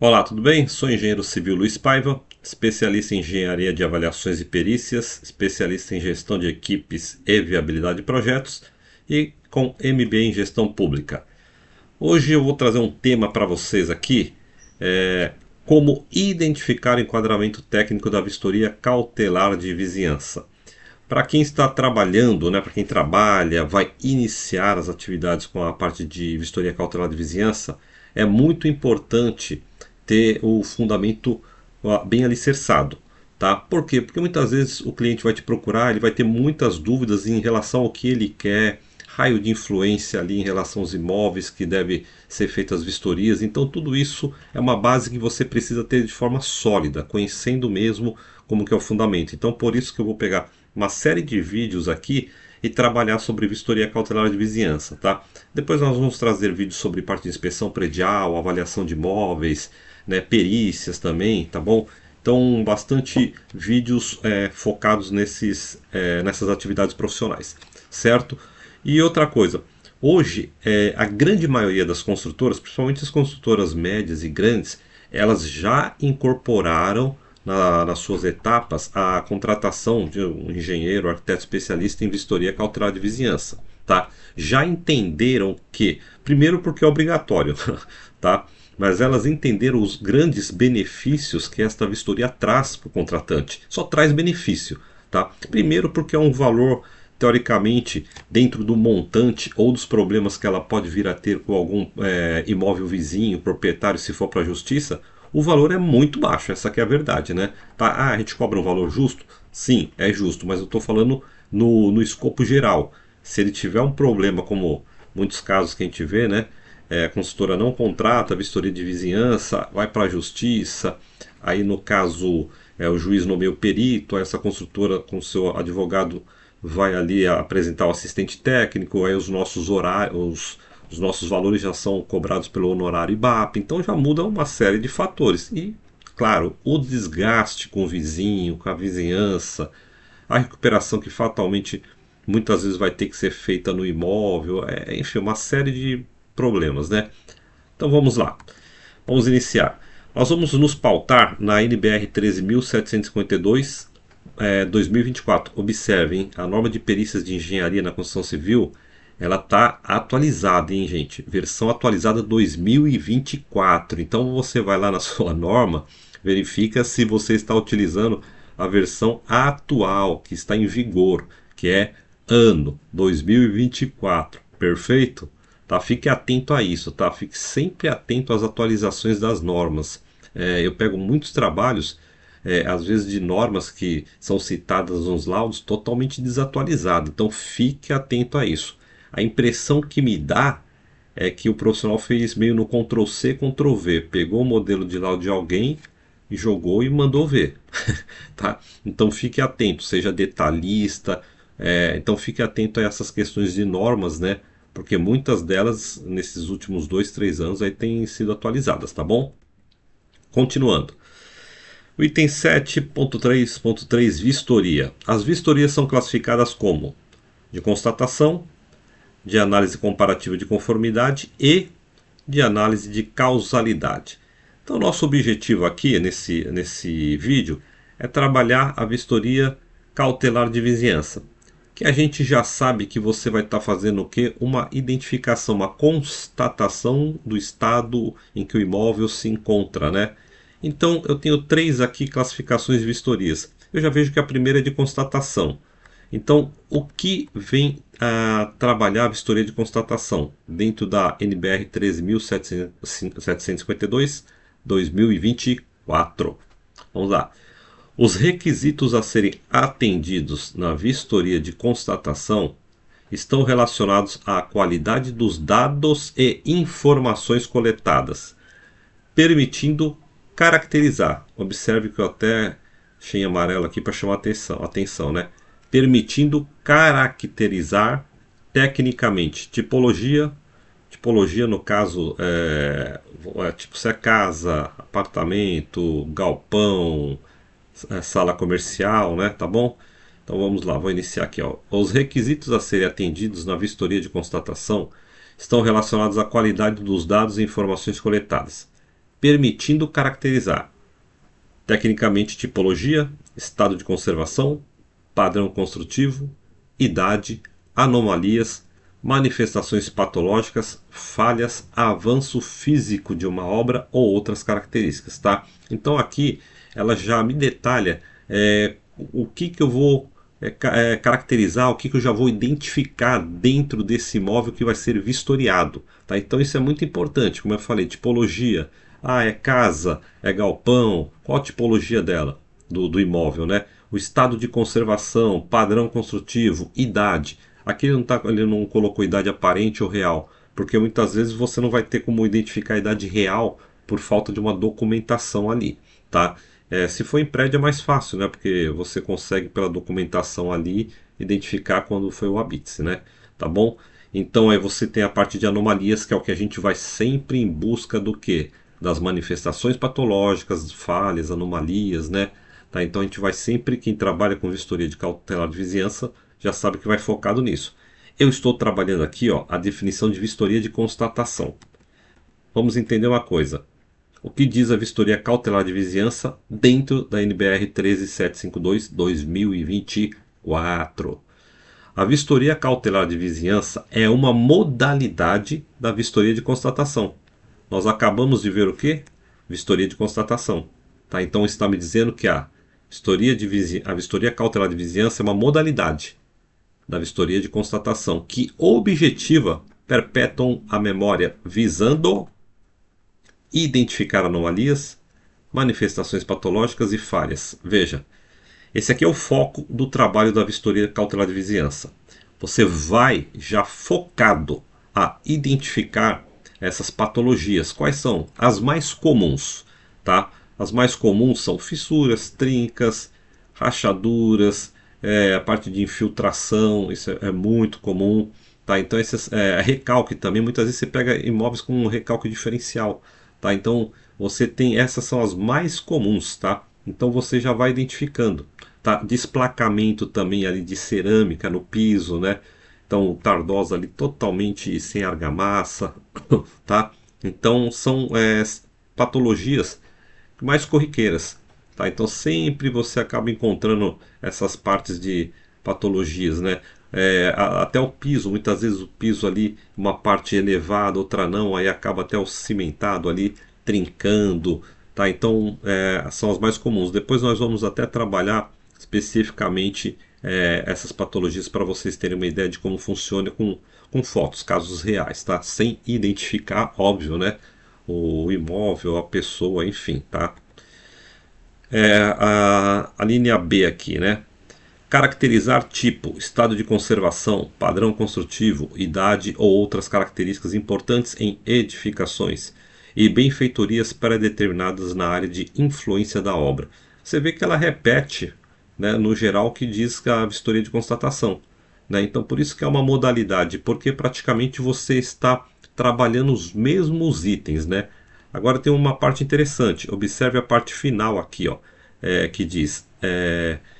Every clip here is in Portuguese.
Olá, tudo bem? Sou o engenheiro civil Luiz Paiva, especialista em engenharia de avaliações e perícias, especialista em gestão de equipes e viabilidade de projetos e com MBA em gestão pública. Hoje eu vou trazer um tema para vocês aqui, como identificar o enquadramento técnico da vistoria cautelar de vizinhança. Para quem está trabalhando, né, para quem trabalha, vai iniciar as atividades com a parte de vistoria cautelar de vizinhança, é muito importante ter o fundamento bem alicerçado. Tá? Por quê? Porque muitas vezes o cliente vai te procurar, ele vai ter muitas dúvidas em relação ao que ele quer, raio de influência ali em relação aos imóveis que deve ser feitas as vistorias. Então tudo isso é uma base que você precisa ter de forma sólida, conhecendo mesmo como que é o fundamento. Então por isso que eu vou pegar uma série de vídeos aqui e trabalhar sobre vistoria cautelar de vizinhança, tá? Depois nós vamos trazer vídeos sobre parte de inspeção predial, avaliação de imóveis, né, perícias também, tá bom? Então, bastante vídeos focados nessas atividades profissionais, certo? E outra coisa, hoje a grande maioria das construtoras, principalmente as construtoras médias e grandes, elas já incorporaram nas suas etapas a contratação de um engenheiro, arquiteto especialista em vistoria cautelar de vizinhança. Tá? Já entenderam que, primeiro porque é obrigatório, tá? Mas elas entenderam os grandes benefícios que esta vistoria traz para o contratante. Só traz benefício. Tá? Primeiro porque é um valor, teoricamente, dentro do montante ou dos problemas que ela pode vir a ter com algum imóvel vizinho, proprietário, se for para a justiça, o valor é muito baixo, essa que é a verdade, né? Tá? A gente cobra um valor justo? Sim, é justo, mas eu estou falando no escopo geral. Se ele tiver um problema, como muitos casos que a gente vê, né? A consultora não contrata, a vistoria de vizinhança, vai para a justiça, aí no caso o juiz nomeia o perito, aí essa construtora com seu advogado vai ali apresentar o assistente técnico, aí os nossos horários, os nossos valores já são cobrados pelo honorário IBAP, então já muda uma série de fatores. E, claro, o desgaste com o vizinho, com a vizinhança, a recuperação que fatalmente muitas vezes vai ter que ser feita no imóvel, enfim, uma série de problemas, né? Então vamos lá, vamos iniciar. Nós vamos nos pautar na NBR 13.752, 2024. Observem, a norma de perícias de engenharia na construção civil, ela está atualizada, hein, gente? Versão atualizada 2024. Então você vai lá na sua norma, verifica se você está utilizando a versão atual, que está em vigor, que é ano 2024. Perfeito? Tá? Fique atento a isso, tá? Fique sempre atento às atualizações das normas. Eu pego muitos trabalhos, às vezes de normas que são citadas nos laudos totalmente desatualizadas. Então fique atento a isso. A impressão que me dá é que o profissional fez meio no Ctrl+C, Ctrl+V. Pegou o modelo de laudo de alguém e jogou e mandou ver. Tá? Então fique atento, seja detalhista. Então fique atento a essas questões de normas, né? Porque muitas delas, nesses últimos 2, 3 anos, aí têm sido atualizadas, tá bom? Continuando. O item 7.3.3, vistoria. As vistorias são classificadas como de constatação, de análise comparativa de conformidade e de análise de causalidade. Então, nosso objetivo aqui nesse vídeo é trabalhar a vistoria cautelar de vizinhança, que a gente já sabe que você vai estar fazendo o quê? Uma identificação, uma constatação do estado em que o imóvel se encontra, né? Então, eu tenho 3 aqui classificações de vistorias. Eu já vejo que a primeira é de constatação. Então, o que vem a trabalhar a vistoria de constatação dentro da NBR 13.752, 2024? Vamos lá. Os requisitos a serem atendidos na vistoria de constatação estão relacionados à qualidade dos dados e informações coletadas, permitindo caracterizar. Observe que eu até achei em amarelo aqui para chamar atenção, né? Permitindo caracterizar tecnicamente tipologia no caso tipo se é casa, apartamento, galpão, sala comercial, né? Tá bom? Então vamos lá, vou iniciar aqui, ó. Os requisitos a serem atendidos na vistoria de constatação estão relacionados à qualidade dos dados e informações coletadas, permitindo caracterizar tecnicamente tipologia, estado de conservação, padrão construtivo, idade, anomalias, manifestações patológicas, falhas, avanço físico de uma obra ou outras características, tá? Então aqui ela já me detalha o que eu vou caracterizar, o que eu já vou identificar dentro desse imóvel que vai ser vistoriado, tá? Então isso é muito importante, como eu falei, tipologia, é casa, é galpão, qual a tipologia dela, do imóvel, né? O estado de conservação, padrão construtivo, idade. Aqui ele não colocou idade aparente ou real, porque muitas vezes você não vai ter como identificar a idade real por falta de uma documentação ali, tá? Se for em prédio é mais fácil, né? Porque você consegue pela documentação ali identificar quando foi o habite, né? Tá bom? Então aí você tem a parte de anomalias, que é o que a gente vai sempre em busca do quê? Das manifestações patológicas, falhas, anomalias, né? Tá? Então a gente vai sempre, quem trabalha com vistoria de cautelar de vizinhança, já sabe que vai focado nisso. Eu estou trabalhando aqui, ó, a definição de vistoria de constatação. Vamos entender uma coisa. O que diz a vistoria cautelar de vizinhança dentro da NBR 13752/2024? A vistoria cautelar de vizinhança é uma modalidade da vistoria de constatação. Nós acabamos de ver o que? Vistoria de constatação. Tá? Então está me dizendo que a vistoria cautelar de vizinhança é uma modalidade da vistoria de constatação que objetiva perpetuam a memória visando identificar anomalias, manifestações patológicas e falhas. Veja, esse aqui é o foco do trabalho da vistoria cautelar de vizinhança. Você vai já focado a identificar essas patologias. Quais são? As mais comuns, tá? As mais comuns são fissuras, trincas, rachaduras, a parte de infiltração, isso é muito comum, tá? Então recalque também, muitas vezes você pega imóveis com um recalque diferencial, tá? Então você tem, essas são as mais comuns, tá? Então você já vai identificando, tá? Desplacamento também ali de cerâmica no piso, né? Então tardosa ali totalmente sem argamassa, tá? Então são patologias mais corriqueiras, tá? Então sempre você acaba encontrando essas partes de patologias, né? Até o piso, muitas vezes o piso ali, uma parte elevada, outra não, aí acaba até o cimentado ali trincando, tá? Então são as mais comuns. Depois nós vamos até trabalhar especificamente essas patologias para vocês terem uma ideia de como funciona com fotos, casos reais, tá? Sem identificar, óbvio, né? O imóvel, a pessoa, enfim, tá? A linha B aqui, né? Caracterizar tipo, estado de conservação, padrão construtivo, idade ou outras características importantes em edificações e benfeitorias pré-determinadas na área de influência da obra. Você vê que ela repete, né, no geral, o que diz a vistoria de constatação, né? Então por isso que é uma modalidade, porque praticamente você está trabalhando os mesmos itens, né? Agora tem uma parte interessante, observe a parte final aqui, ó, que diz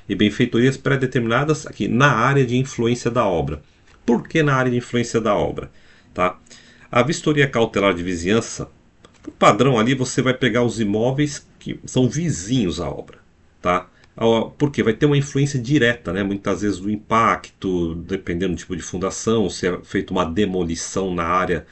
e benfeitorias pré-determinadas aqui na área de influência da obra. Por que na área de influência da obra? Tá? A vistoria cautelar de vizinhança, por padrão ali você vai pegar os imóveis que são vizinhos à obra, tá? Porque vai ter uma influência direta, né? Muitas vezes do impacto, dependendo do tipo de fundação, se é feita uma demolição na área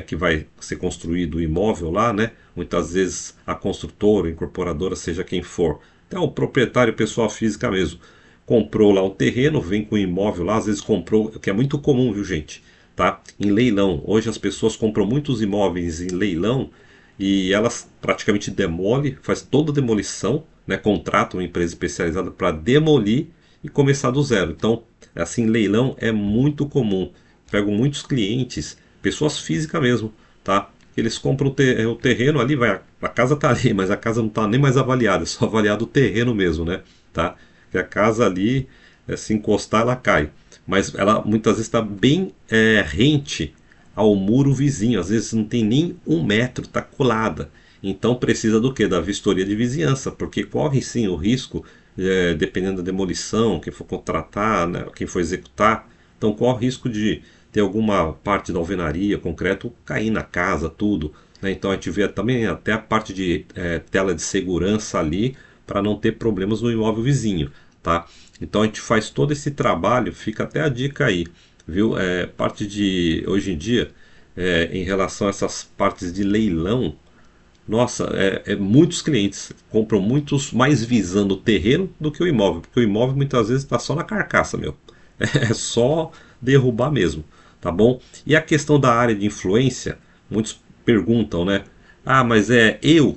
que vai ser construído o imóvel lá, né? Muitas vezes a construtora, a incorporadora, seja quem for, até o proprietário, pessoa física mesmo, comprou lá um terreno, vem com o imóvel lá, às vezes comprou, o que é muito comum, viu gente? Tá? Em leilão, hoje as pessoas compram muitos imóveis em leilão e elas praticamente demolem, faz toda a demolição, né? Contratam uma empresa especializada para demolir e começar do zero. Então, assim, leilão é muito comum. Pego muitos clientes, pessoas físicas mesmo, tá? Eles compram o terreno ali, a casa tá ali, mas a casa não tá nem mais avaliada, é só avaliado o terreno mesmo, né? Tá? Que a casa ali, se encostar, ela cai. Mas ela muitas vezes está bem rente ao muro vizinho, às vezes não tem nem 1 metro, está colada. Então precisa do que? Da vistoria de vizinhança, porque corre sim o risco, dependendo da demolição, quem for contratar, né, quem for executar, então corre o risco de ter alguma parte da alvenaria, concreto, cair na casa, tudo. Né? Então a gente vê também até a parte de tela de segurança ali para não ter problemas no imóvel vizinho. Tá? Então a gente faz todo esse trabalho, fica até a dica aí, viu? Parte de hoje em dia, em relação a essas partes de leilão, nossa, muitos clientes compram muitos mais visando o terreno do que o imóvel, porque o imóvel muitas vezes está só na carcaça, meu. É só derrubar mesmo, tá bom? E a questão da área de influência, muitos perguntam, né? Ah, mas é eu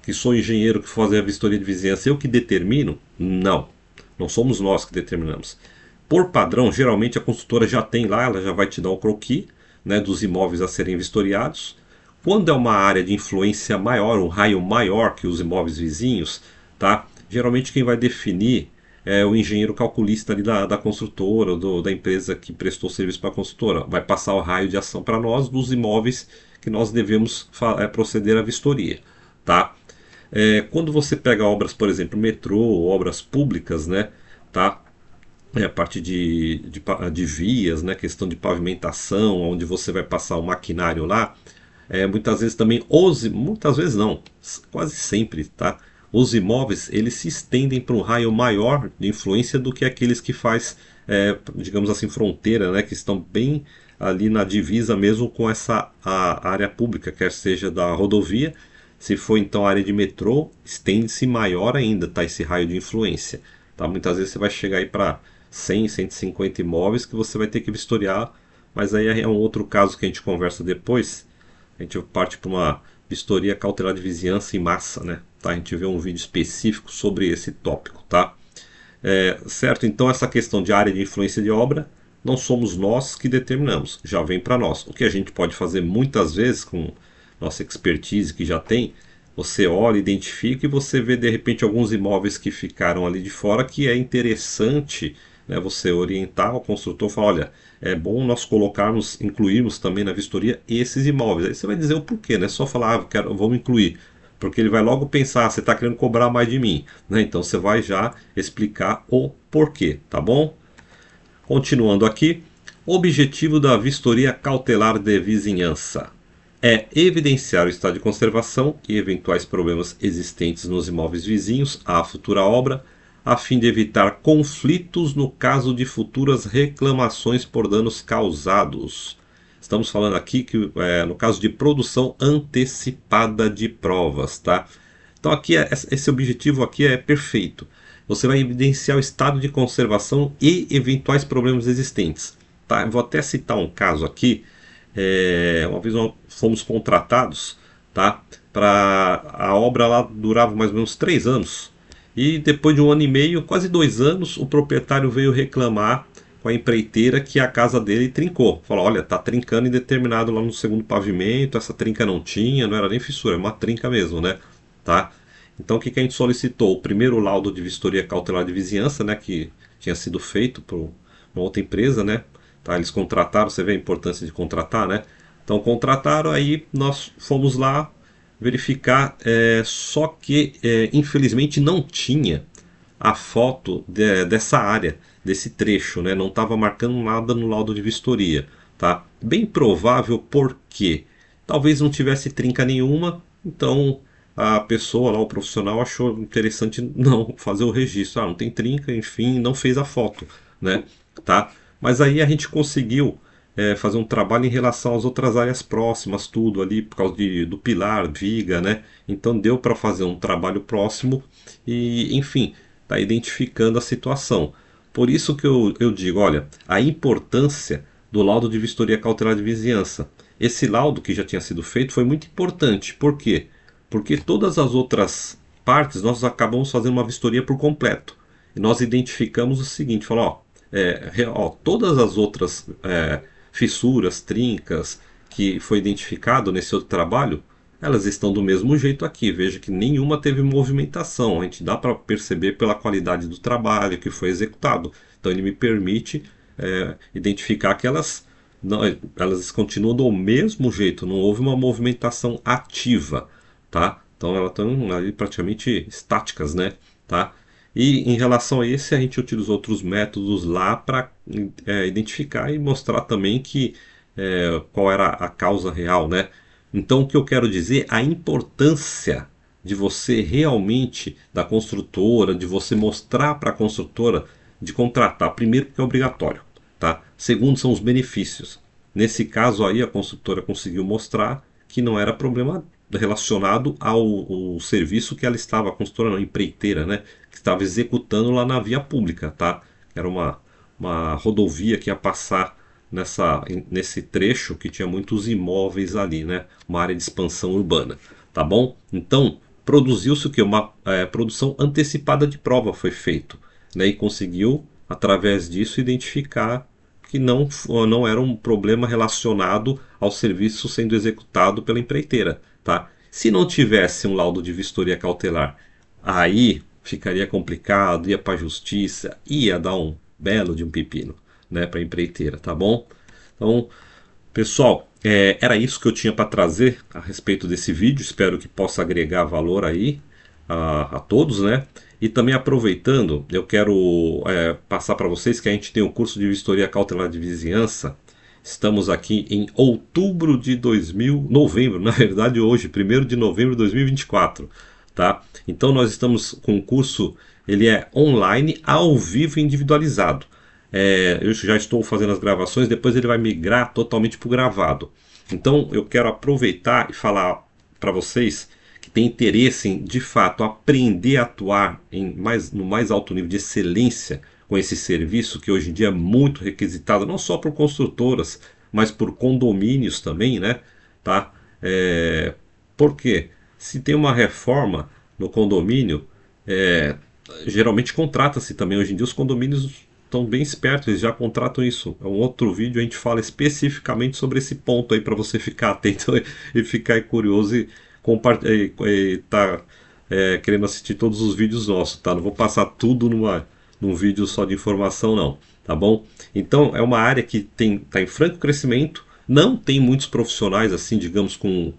que sou engenheiro que faz a vistoria de vizinhança, eu que determino? Não, não somos nós que determinamos. Por padrão, geralmente a consultora já tem lá, ela já vai te dar o croquis, né, dos imóveis a serem vistoriados. Quando é uma área de influência maior, um raio maior que os imóveis vizinhos, tá? Geralmente quem vai definir é o engenheiro calculista ali da construtora, da empresa que prestou serviço para a construtora. Vai passar o raio de ação para nós dos imóveis que nós devemos proceder à vistoria, tá? Quando você pega obras, por exemplo, metrô, obras públicas, né, tá? A parte de vias, né, questão de pavimentação, onde você vai passar o maquinário lá, muitas vezes também, muitas vezes não, quase sempre, tá? Os imóveis, eles se estendem para um raio maior de influência do que aqueles que faz, digamos assim, fronteira, né, que estão bem ali na divisa mesmo com a área pública, quer seja da rodovia. Se for então a área de metrô, estende-se maior ainda, tá, esse raio de influência. Tá? Muitas vezes você vai chegar aí para 100, 150 imóveis que você vai ter que vistoriar, mas aí é um outro caso que a gente conversa depois. A gente parte para uma vistoria cautelar de vizinhança em massa, né? Tá? A gente vê um vídeo específico sobre esse tópico, tá? Certo? Então essa questão de área de influência de obra, não somos nós que determinamos, já vem para nós. O que a gente pode fazer muitas vezes com nossa expertise que já tem, você olha, identifica e você vê de repente alguns imóveis que ficaram ali de fora que é interessante, né, você orientar o construtor, falar, olha, é bom nós colocarmos, incluirmos também na vistoria esses imóveis. Aí você vai dizer o porquê, né? Só falar, vamos incluir. Porque ele vai logo pensar, você está querendo cobrar mais de mim, né? Então você vai já explicar o porquê, tá bom? Continuando aqui, objetivo da vistoria cautelar de vizinhança é evidenciar o estado de conservação e eventuais problemas existentes nos imóveis vizinhos à futura obra, a fim de evitar conflitos no caso de futuras reclamações por danos causados. Estamos falando aqui que no caso de produção antecipada de provas, tá? Então aqui esse objetivo aqui é perfeito. Você vai evidenciar o estado de conservação e eventuais problemas existentes. Tá? Eu vou até citar um caso aqui. Uma vez nós fomos contratados, tá? Para a obra lá durava mais ou menos 3 anos. E depois de 1 ano e meio, quase 2 anos, o proprietário veio reclamar com a empreiteira que a casa dele trincou. Falou, olha, tá trincando indeterminado lá no segundo pavimento, essa trinca não tinha, não era nem fissura, é uma trinca mesmo, né? Tá? Então o que a gente solicitou? O primeiro laudo de vistoria cautelar de vizinhança, né, que tinha sido feito por uma outra empresa, né? Tá? Eles contrataram, você vê a importância de contratar, né? Então contrataram, aí nós fomos lá verificar, só que infelizmente não tinha a foto dessa área, desse trecho, né? Não estava marcando nada no laudo de vistoria, tá? Bem provável porque talvez não tivesse trinca nenhuma, então a pessoa lá, o profissional, achou interessante não fazer o registro. Ah, não tem trinca, enfim, não fez a foto, né? Tá? Mas aí a gente conseguiu fazer um trabalho em relação às outras áreas próximas, tudo ali, por causa do pilar, viga, né? Então deu para fazer um trabalho próximo e, enfim, tá identificando a situação. Por isso que eu digo, olha, a importância do laudo de vistoria cautelar de vizinhança. Esse laudo que já tinha sido feito foi muito importante. Por quê? Porque todas as outras partes nós acabamos fazendo uma vistoria por completo. E nós identificamos o seguinte, falou, todas as outras fissuras, trincas que foi identificado nesse outro trabalho, elas estão do mesmo jeito aqui. Veja que nenhuma teve movimentação. A gente dá para perceber pela qualidade do trabalho que foi executado. Então ele me permite identificar que elas continuam do mesmo jeito. Não houve uma movimentação ativa, tá? Então elas estão ali praticamente estáticas, né? Tá? E em relação a esse, a gente utilizou outros métodos lá para identificar e mostrar também que qual era a causa real, né? Então, o que eu quero dizer, a importância de você realmente, da construtora, de você mostrar para a construtora de contratar, primeiro porque é obrigatório, tá? Segundo, são os benefícios. Nesse caso aí, a construtora conseguiu mostrar que não era problema relacionado ao serviço que ela estava, a construtora não, a empreiteira, né? Que estava executando lá na via pública, tá? Era uma rodovia que ia passar nesse trecho que tinha muitos imóveis ali, né? Uma área de expansão urbana, tá bom? Então, produziu-se o que? Uma produção antecipada de prova foi feito, né? E conseguiu, através disso, identificar que não era um problema relacionado ao serviço sendo executado pela empreiteira, tá? Se não tivesse um laudo de vistoria cautelar, aí ficaria complicado, ia para a justiça, ia dar um belo de um pepino, né, para a empreiteira, tá bom? Então, pessoal, era isso que eu tinha para trazer a respeito desse vídeo. Espero que possa agregar valor aí a todos, né? E também aproveitando, eu quero passar para vocês que a gente tem o curso de vistoria cautelar de vizinhança. Estamos aqui em outubro de novembro, na verdade hoje, 1º de novembro de 2024, tá? Então nós estamos com o curso, ele é online, ao vivo e individualizado. Eu já estou fazendo as gravações, depois ele vai migrar totalmente para o gravado. Então eu quero aproveitar e falar para vocês que têm interesse em, de fato, aprender a atuar no mais alto nível de excelência com esse serviço, que hoje em dia é muito requisitado, não só por construtoras, mas por condomínios também, né? Tá? Por quê? Se tem uma reforma no condomínio, geralmente contrata-se também. Hoje em dia os condomínios estão bem espertos, eles já contratam isso. É um outro vídeo, a gente fala especificamente sobre esse ponto aí para você ficar atento e ficar curioso e tá querendo assistir todos os vídeos nossos, tá? Não vou passar tudo num vídeo só de informação não, tá bom? Então é uma área que tá em franco crescimento, não tem muitos profissionais assim, digamos, com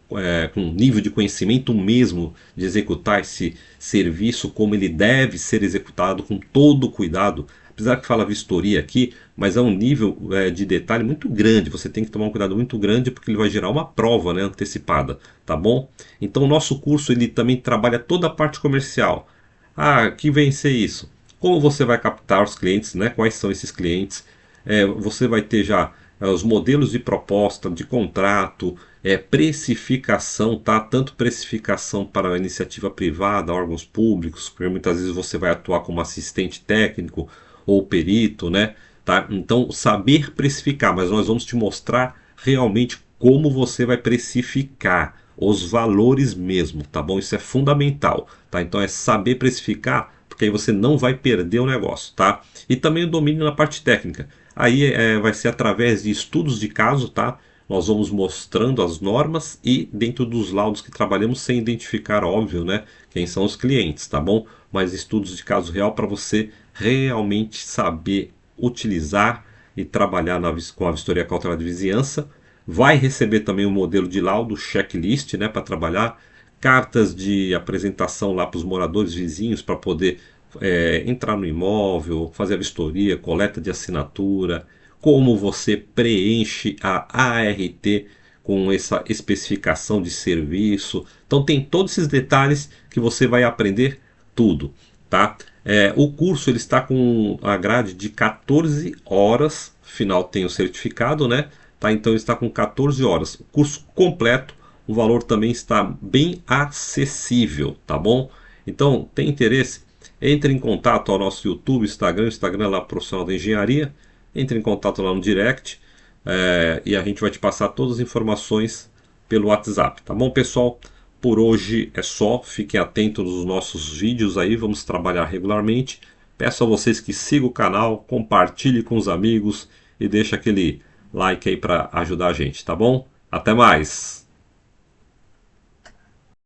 nível de conhecimento mesmo de executar esse serviço como ele deve ser executado, com todo cuidado. Apesar que fala vistoria aqui, mas é um nível de detalhe muito grande. Você tem que tomar um cuidado muito grande porque ele vai gerar uma prova, né, antecipada, tá bom? Então o nosso curso ele também trabalha toda a parte comercial. Que vem ser isso? Como você vai captar os clientes, né? Quais são esses clientes? Você vai ter já os modelos de proposta, de contrato, precificação, tá? Tanto precificação para a iniciativa privada, órgãos públicos, porque muitas vezes você vai atuar como assistente técnico ou perito, né? Tá? Então, saber precificar, mas nós vamos te mostrar realmente como você vai precificar, os valores mesmo, tá bom? Isso é fundamental, tá? Então é saber precificar, porque aí você não vai perder o negócio, tá? E também o domínio na parte técnica. Aí vai ser através de estudos de caso, tá? Nós vamos mostrando as normas e dentro dos laudos que trabalhamos, sem identificar, óbvio, né? Quem são os clientes, tá bom? Mas estudos de caso real para você realmente saber utilizar e trabalhar com a vistoria cautelar de vizinhança. Vai receber também um modelo de laudo, checklist, né, para trabalhar, cartas de apresentação lá para os moradores vizinhos para poder entrar no imóvel, fazer a vistoria, coleta de assinatura, como você preenche a ART com essa especificação de serviço. Então tem todos esses detalhes que você vai aprender tudo, tá? O curso ele está com a grade de 14 horas, final tem o certificado, né? Tá? Então ele está com 14 horas. O curso completo, o valor também está bem acessível, tá bom? Então, tem interesse? Entre em contato ao nosso YouTube, Instagram é lá Profissional da Engenharia. Entre em contato lá no direct e a gente vai te passar todas as informações pelo WhatsApp, tá bom, pessoal? Por hoje é só, fiquem atentos nos nossos vídeos aí, vamos trabalhar regularmente. Peço a vocês que sigam o canal, compartilhem com os amigos e deixem aquele like aí para ajudar a gente, tá bom? Até mais!